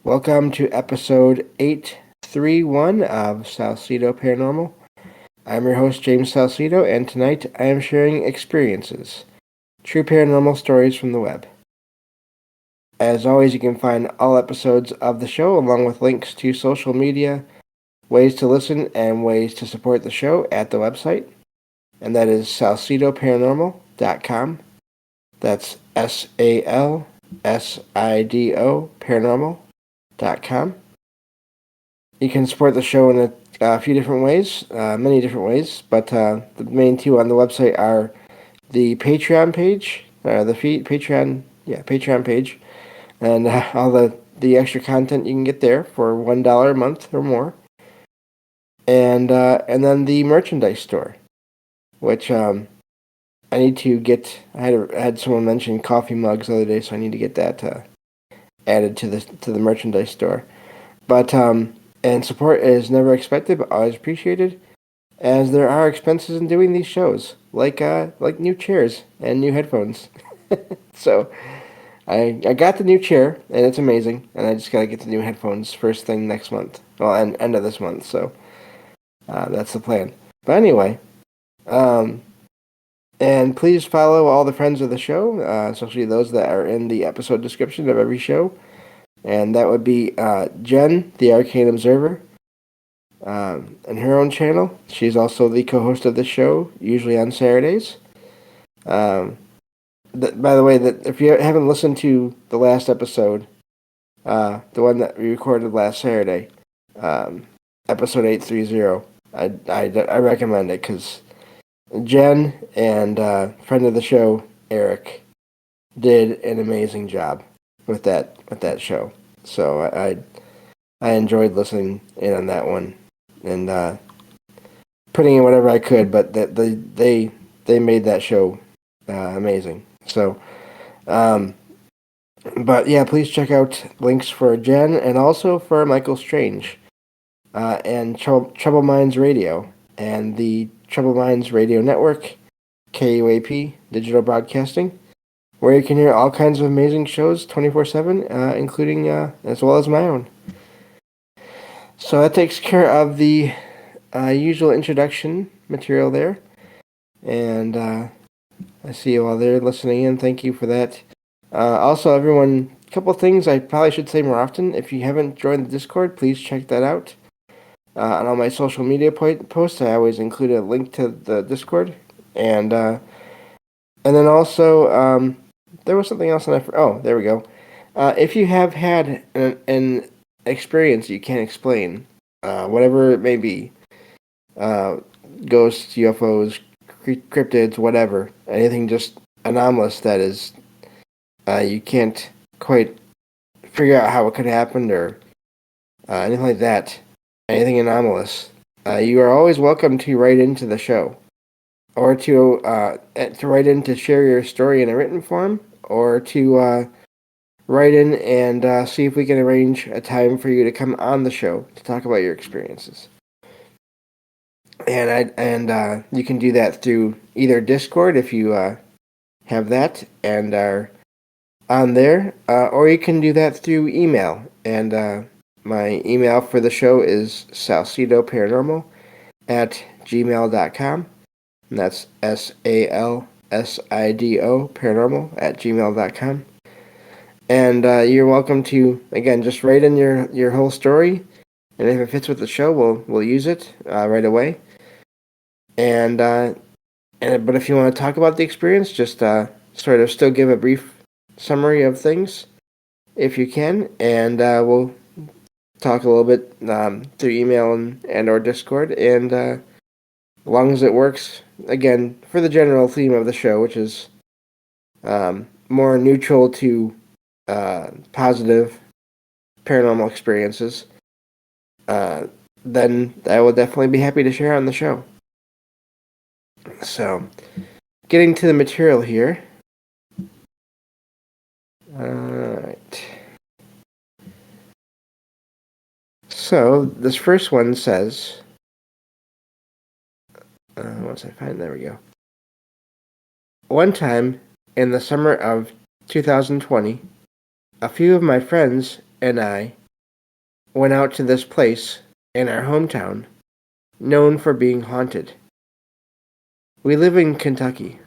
Welcome to episode 831 of Salsido Paranormal. I'm your host, James Salsido, and tonight I am sharing experiences, true paranormal stories from the web. As always, you can find all episodes of the show along with links to social media, ways to listen, and ways to support the show at the website, and that is salsidoparanormal.com. That's SALSIDO paranormal.com. You can support the show in a few different ways, many different ways, but the main two on the website are the Patreon page, Patreon page, and all the extra content you can get there for $1 a month or more, and then the merchandise store, which I need to get. I had someone mention coffee mugs the other day, so I need to get that added to the merchandise store. But and support is never expected, but always appreciated, as there are expenses in doing these shows, like new chairs and new headphones. So I got the new chair, and it's amazing, and I just gotta get the new headphones first thing next month. Well, end of this month. So that's the plan. But anyway, and please follow all the friends of the show, especially those that are in the episode description of every show. And that would be Jen, the Arcane Observer, and her own channel. She's also the co-host of the show, usually on Saturdays. By the way, that if you haven't listened to the last episode, the one that we recorded last Saturday, episode 830, I recommend it because Jen and friend of the show, Eric, did an amazing job with that show. So I enjoyed listening in on that one and putting in whatever I could, but they made that show amazing. So but yeah, please check out links for Jen and also for Michael Strange and Trouble Minds Radio and the Trouble Minds Radio Network, KUAP Digital Broadcasting, where you can hear all kinds of amazing shows 24/7, including as well as my own. So that takes care of the usual introduction material there, and I see you all there listening in. Thank you for that. Also, everyone, a couple of things I probably should say more often. If you haven't joined the Discord, please check that out. On all my social media posts, I always include a link to the Discord, and then also there was something else, and there we go. If you have had an experience you can't explain, whatever it may be, ghosts, UFOs, cryptids, whatever, anything just anomalous that is you can't quite figure out how it could happen or anything like that, anything anomalous, you are always welcome to write into the show, or to write in to share your story in a written form, or to write in and see if we can arrange a time for you to come on the show to talk about your experiences. And you can do that through either Discord if you have that and are on there, or you can do that through email. And my email for the show is salsidoparanormal@gmail.com. And that's SALSIDO paranormal@gmail.com. And you're welcome to, again, just write in your whole story, and if it fits with the show, we'll use it right away. But if you want to talk about the experience, just sort of still give a brief summary of things, if you can, and we'll talk a little bit through email and or Discord, and as long as it works, again, for the general theme of the show, which is more neutral to positive paranormal experiences, then I will definitely be happy to share on the show. So, getting to the material here. Alright. So, this first one says, once I find, there we go. One time, in the summer of 2020, a few of my friends and I went out to this place in our hometown, known for being haunted. We live in Kentucky.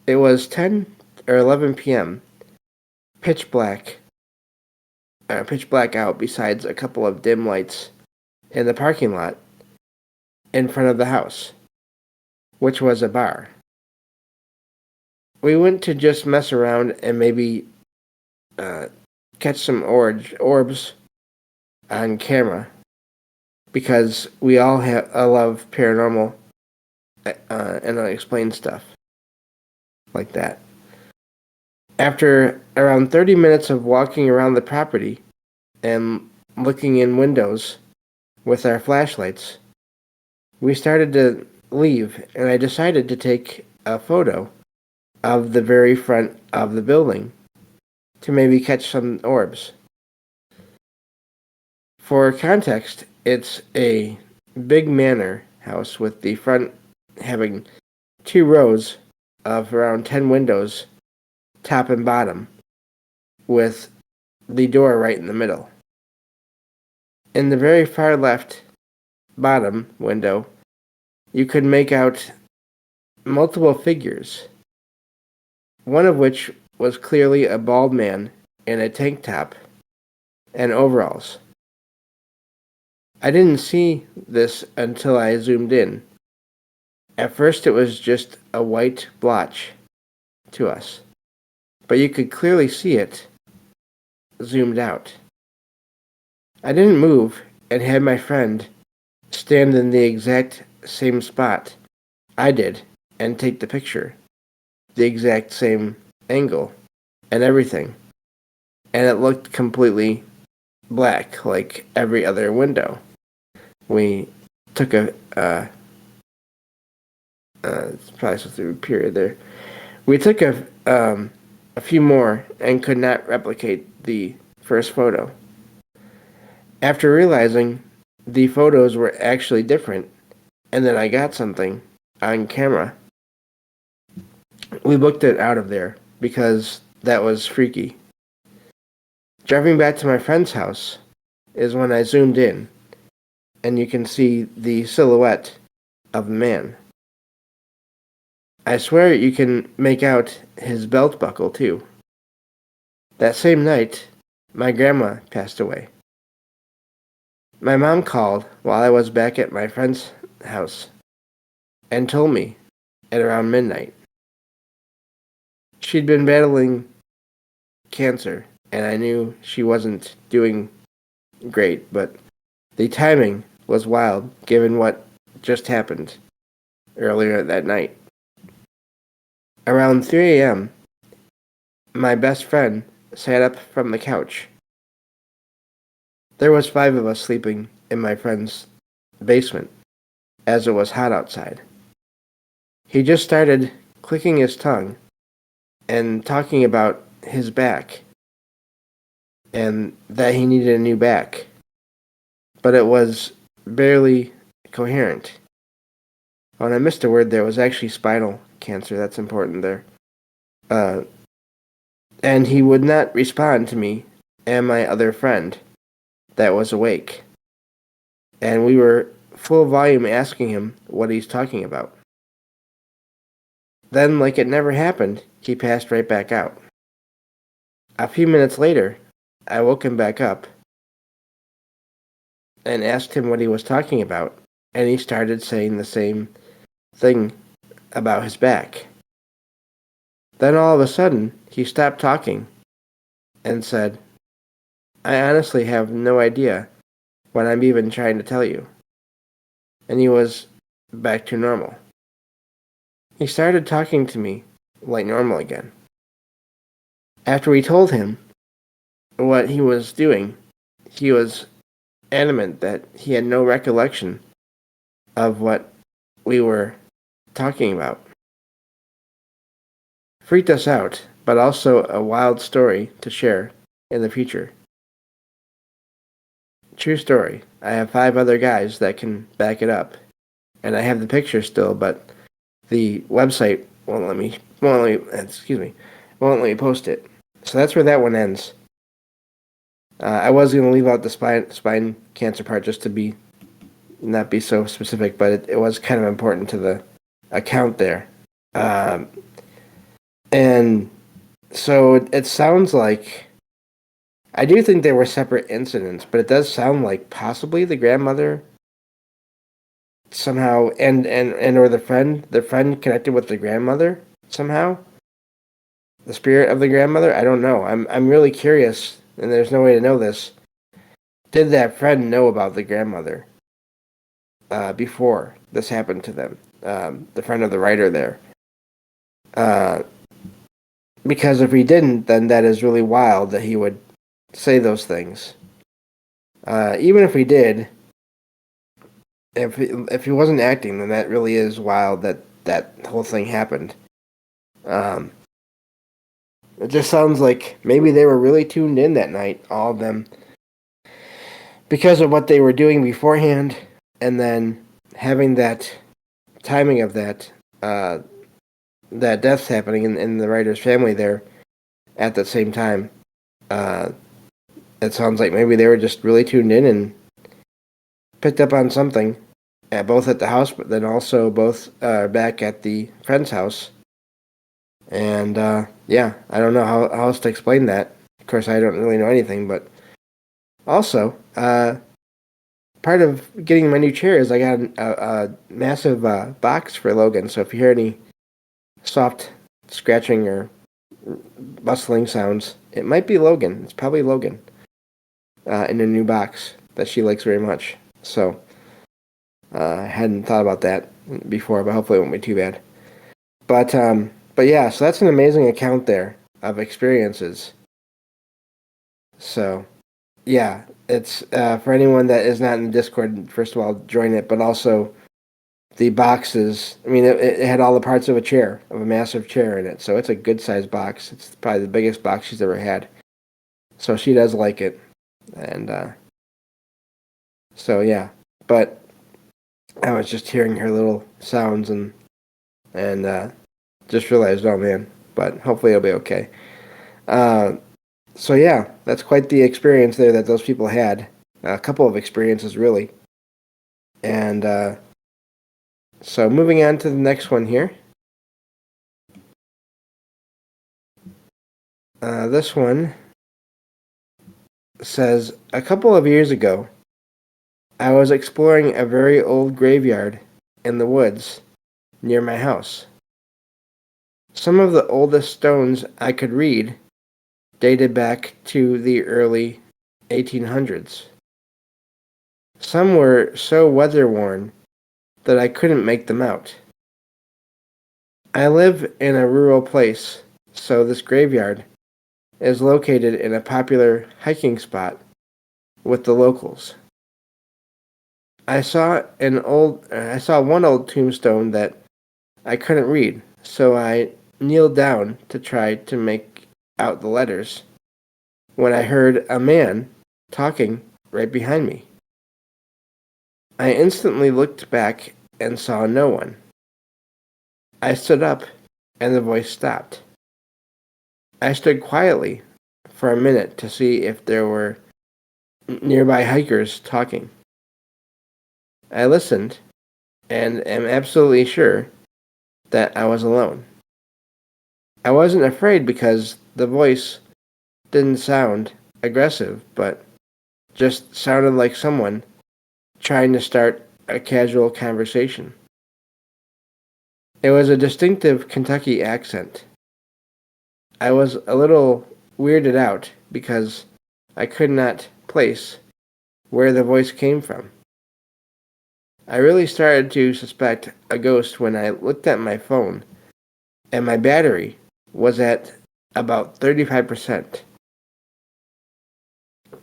It was 10 or 11 p.m., pitch black out besides a couple of dim lights in the parking lot in front of the house, which was a bar. We went to just mess around and maybe catch some orbs on camera because we all love paranormal and unexplained stuff like that. After around 30 minutes of walking around the property and looking in windows with our flashlights, we started to leave, and I decided to take a photo of the very front of the building to maybe catch some orbs. For context, it's a big manor house with the front having 2 rows of around 10 windows, top and bottom, with the door right in the middle. In the very far left bottom window, you could make out multiple figures, one of which was clearly a bald man in a tank top and overalls. I didn't see this until I zoomed in. At first it was just a white blotch to us, but you could clearly see it zoomed out. I didn't move and had my friend stand in the exact same spot I did and take the picture, the exact same angle and everything, and it looked completely black like every other window. We took it's probably supposed to be a period there. We took a few more and could not replicate the first photo. After realizing the photos were actually different, and then I got something on camera, we booked it out of there because that was freaky. Driving back to my friend's house is when I zoomed in, and you can see the silhouette of the man. I swear you can make out his belt buckle too. That same night, my grandma passed away. My mom called while I was back at my friend's house and told me at around midnight. She'd been battling cancer, and I knew she wasn't doing great, but the timing was wild given what just happened earlier that night. Around 3 a.m., my best friend sat up from the couch. There was 5 of us sleeping in my friend's basement, as it was hot outside. He just started clicking his tongue and talking about his back, and that he needed a new back, but it was barely coherent. When I missed a word, there was actually spinal cancer. That's important there. And he would not respond to me and my other friend that was awake. And we were full volume asking him what he's talking about. Then, like it never happened, he passed right back out. A few minutes later, I woke him back up and asked him what he was talking about, and he started saying the same thing about his back. Then all of a sudden, he stopped talking and said, "I honestly have no idea what I'm even trying to tell you." And he was back to normal. He started talking to me like normal again. After we told him what he was doing, he was adamant that he had no recollection of what we were talking about. Freaked us out, but also a wild story to share in the future. True story. I have 5 other guys that can back it up, and I have the picture still, but the website won't let me post it. So that's where that one ends. I was going to leave out the spine cancer part just to not be so specific, but it was kind of important to the account there. And so it sounds like, I do think they were separate incidents, but it does sound like possibly the grandmother somehow, and or the friend connected with the grandmother somehow. The spirit of the grandmother? I don't know. I'm really curious, and there's no way to know this. Did that friend know about the grandmother before this happened to them? The friend of the writer there. Because if he didn't, then that is really wild that he would say those things. Even if he did, if he wasn't acting, then that really is wild that whole thing happened. It just sounds like maybe they were really tuned in that night, all of them, because of what they were doing beforehand, and then having that timing of that death happening in the writer's family there at the same time. It sounds like maybe they were just really tuned in and picked up on something, both at the house, but then also both back at the friend's house. And yeah, I don't know how else to explain that. Of course, I don't really know anything, but also, part of getting my new chair is I got a massive box for Logan. So if you hear any soft scratching or bustling sounds, it might be Logan. It's probably Logan in a new box that she likes very much. So I hadn't thought about that before, but hopefully it won't be too bad. But yeah, so that's an amazing account there of experiences. So yeah, it's for anyone that is not in the Discord, first of all, join it, but also the boxes. I mean, it had all the parts of a massive chair in it, so it's a good-sized box. It's probably the biggest box she's ever had. So she does like it, and so yeah. But I was just hearing her little sounds and just realized, oh man, but hopefully it'll be okay. So yeah, that's quite the experience there that those people had. A couple of experiences, really. And so moving on to the next one here. This one says, a couple of years ago, I was exploring a very old graveyard in the woods near my house. Some of the oldest stones I could read dated back to the early 1800s. Some were so weather-worn that I couldn't make them out. I live in a rural place, so this graveyard is located in a popular hiking spot with the locals. I saw one old tombstone that I couldn't read, so I kneeled down to try to make out the letters when I heard a man talking right behind me. I instantly looked back and saw no one. I stood up and the voice stopped. I stood quietly for a minute to see if there were nearby hikers talking. I listened and am absolutely sure that I was alone. I wasn't afraid because the voice didn't sound aggressive, but just sounded like someone trying to start a casual conversation. It was a distinctive Kentucky accent. I was a little weirded out because I could not place where the voice came from. I really started to suspect a ghost when I looked at my phone, and my battery was at about 35%.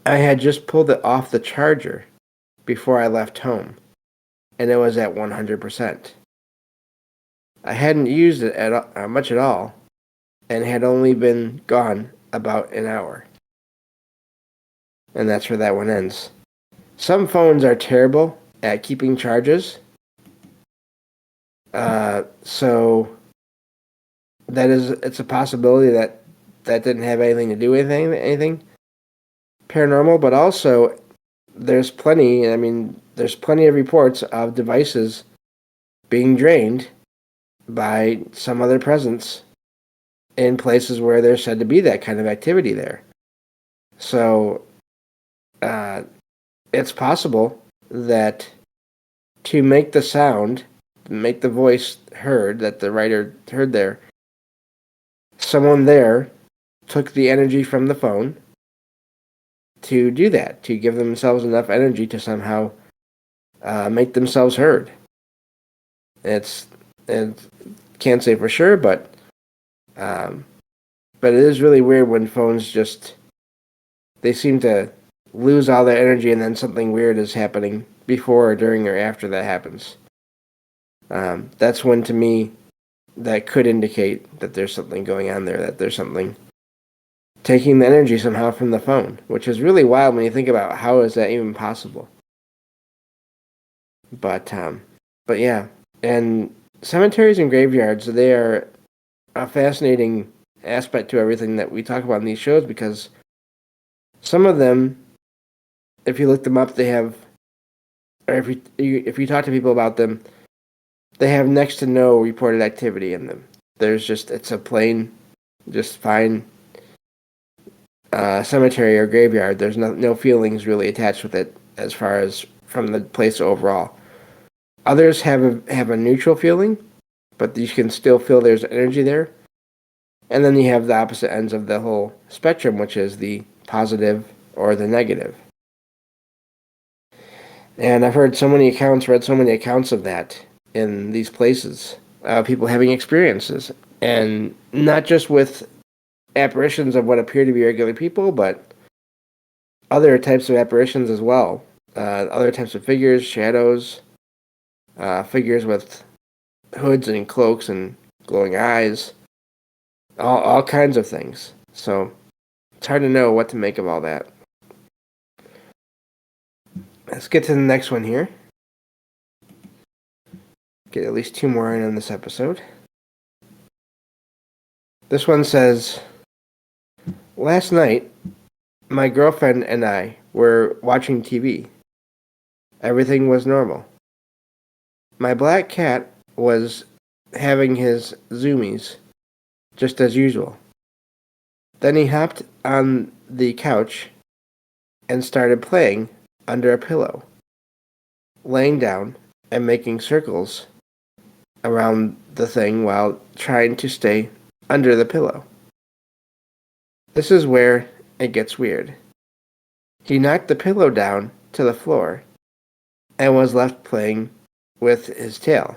I had just pulled it off the charger before I left home, and it was at 100%. I hadn't used it much at all, and had only been gone about an hour. And that's where that one ends. Some phones are terrible at keeping charges, so it's a possibility that didn't have anything to do with anything. paranormal, but also there's plenty of reports of devices being drained by some other presence in places where there's said to be that kind of activity there. So it's possible that to make the sound, make the voice heard that the writer heard there, someone there took the energy from the phone to do that, to give themselves enough energy to somehow make themselves heard. It can't say for sure, but it is really weird when phones they seem to lose all their energy and then something weird is happening before or during or after that happens. That's when, to me, that could indicate that there's something going on there, that there's something taking the energy somehow from the phone, which is really wild when you think about how is that even possible. But yeah, and cemeteries and graveyards, they are a fascinating aspect to everything that we talk about in these shows, because some of them, if you look them up, they have, or if you talk to people about them, they have next to no reported activity in them. It's a plain, just fine cemetery or graveyard. There's no feelings really attached with it as far as from the place overall. Others have a neutral feeling, but you can still feel there's energy there. And then you have the opposite ends of the whole spectrum, which is the positive or the negative. And I've read so many accounts of that in these places, people having experiences, and not just with apparitions of what appear to be regular people, but other types of apparitions as well. Other types of figures, shadows, figures with hoods and cloaks and glowing eyes, all kinds of things. So it's hard to know what to make of all that. Let's get to the next one here. Get at least 2 more in on this episode. This one says, last night, my girlfriend and I were watching TV. Everything was normal. My black cat was having his zoomies, just as usual. Then he hopped on the couch and started playing under a pillow, laying down and making circles around the thing while trying to stay under the pillow. This is where it gets weird. He knocked the pillow down to the floor and was left playing with his tail.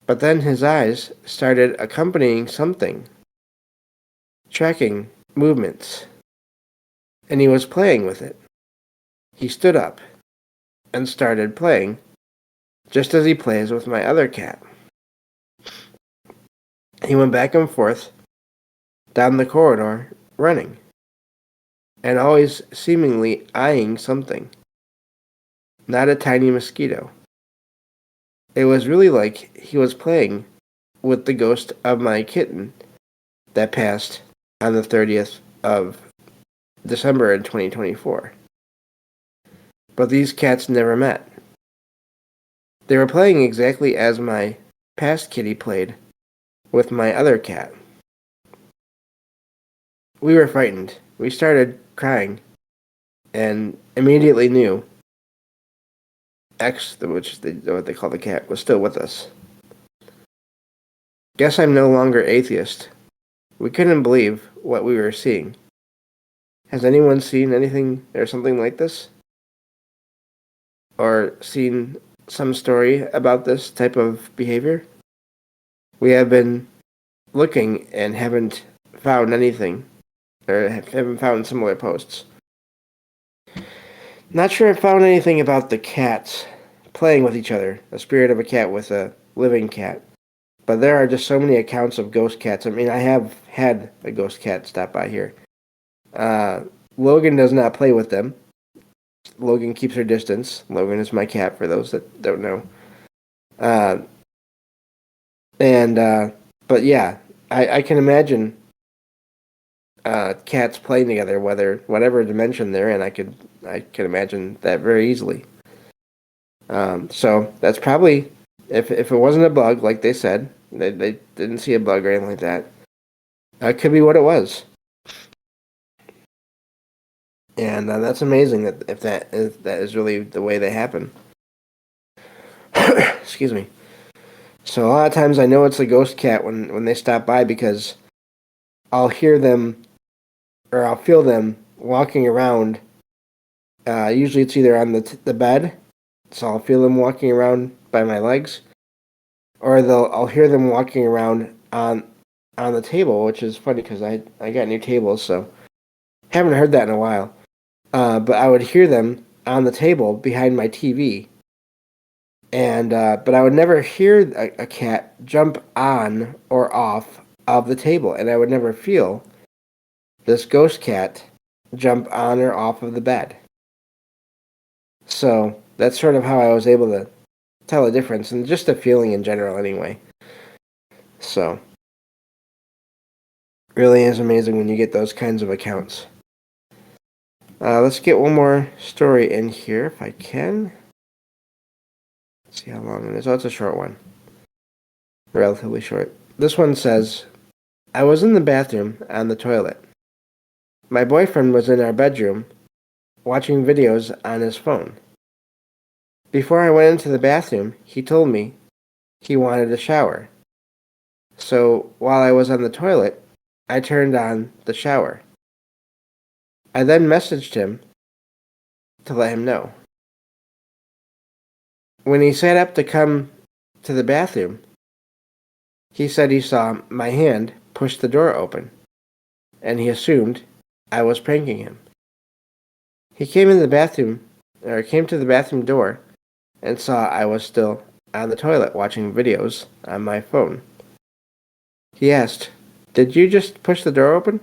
But then his eyes started accompanying something, tracking movements, and he was playing with it. He stood up and started playing, just as he plays with my other cat. He went back and forth down the corridor, running, and always seemingly eyeing something. Not a tiny mosquito. It was really like he was playing with the ghost of my kitten that passed on the 30th of December in 2024. But these cats never met. They were playing exactly as my past kitty played with my other cat. We were frightened. We started crying and immediately knew X, which is what they call the cat, was still with us. Guess I'm no longer atheist. We couldn't believe what we were seeing. Has anyone seen anything or something like this? Or seen some story about this type of behavior? We have been looking and haven't found anything, or haven't found similar posts. Not sure I found anything about the cats playing with each other, a spirit of a cat with a living cat. But there are just so many accounts of ghost cats. I mean, I have had a ghost cat stop by here. Logan does not play with them. Logan keeps her distance. Logan is my cat, for those that don't know. But yeah, I can imagine cats playing together, whatever dimension they're in. I could imagine that very easily. So that's probably, if it wasn't a bug, like they said, they didn't see a bug or anything like that. That could be what it was. And that's amazing if that is really the way they happen. Excuse me. So a lot of times I know it's a ghost cat when they stop by, because I'll hear them or I'll feel them walking around. Usually it's either on the bed, so I'll feel them walking around by my legs, or I'll hear them walking around on the table, which is funny because I got new tables, so haven't heard that in a while. But I would hear them on the table behind my TV, and but I would never hear a cat jump on or off of the table, and I would never feel this ghost cat jump on or off of the bed. So that's sort of how I was able to tell a difference, and just a feeling in general anyway. So really is amazing when you get those kinds of accounts. Let's get one more story in here if I can. Let's see how long it is. Oh, it's a short one. Relatively short. This one says, I was in the bathroom on the toilet. My boyfriend was in our bedroom watching videos on his phone. Before I went into the bathroom, he told me he wanted a shower. So while I was on the toilet, I turned on the shower. I then messaged him to let him know. When he sat up to come to the bathroom, he said he saw my hand push the door open, and he assumed I was pranking him. He came to the bathroom door and saw I was still on the toilet watching videos on my phone. He asked, "Did you just push the door open?"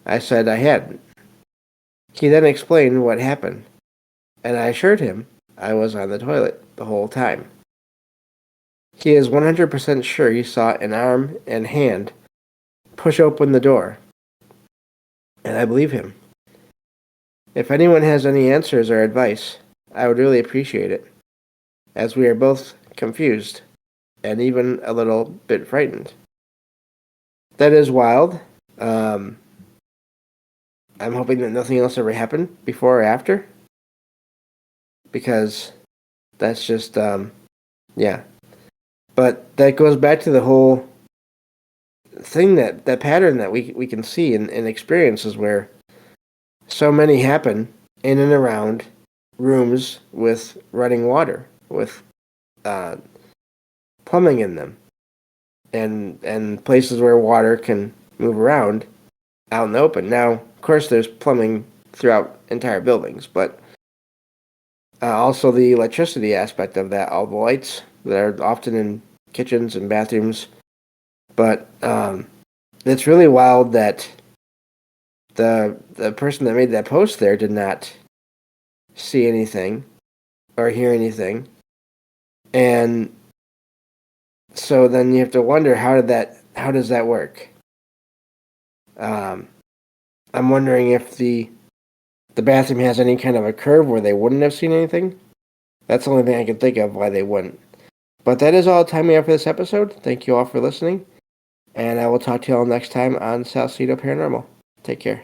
I said I hadn't. He then explained what happened, and I assured him I was on the toilet the whole time. He is 100% sure he saw an arm and hand push open the door, and I believe him. If anyone has any answers or advice, I would really appreciate it, as we are both confused and even a little bit frightened. That is wild. I'm hoping that nothing else ever happened before or after, because that's just, yeah. But that goes back to the whole thing, that pattern that we can see in experiences where so many happen in and around rooms with running water, with plumbing in them, and places where water can move around out in the open. Now, of course, there's plumbing throughout entire buildings, but also the electricity aspect of that, all the lights that are often in kitchens and bathrooms. But it's really wild that the person that made that post there did not see anything or hear anything. And so then you have to wonder, how does that work? I'm wondering if the bathroom has any kind of a curve where they wouldn't have seen anything. That's the only thing I can think of why they wouldn't. But that is all the time we have for this episode. Thank you all for listening, and I will talk to you all next time on Salsido Paranormal. Take care.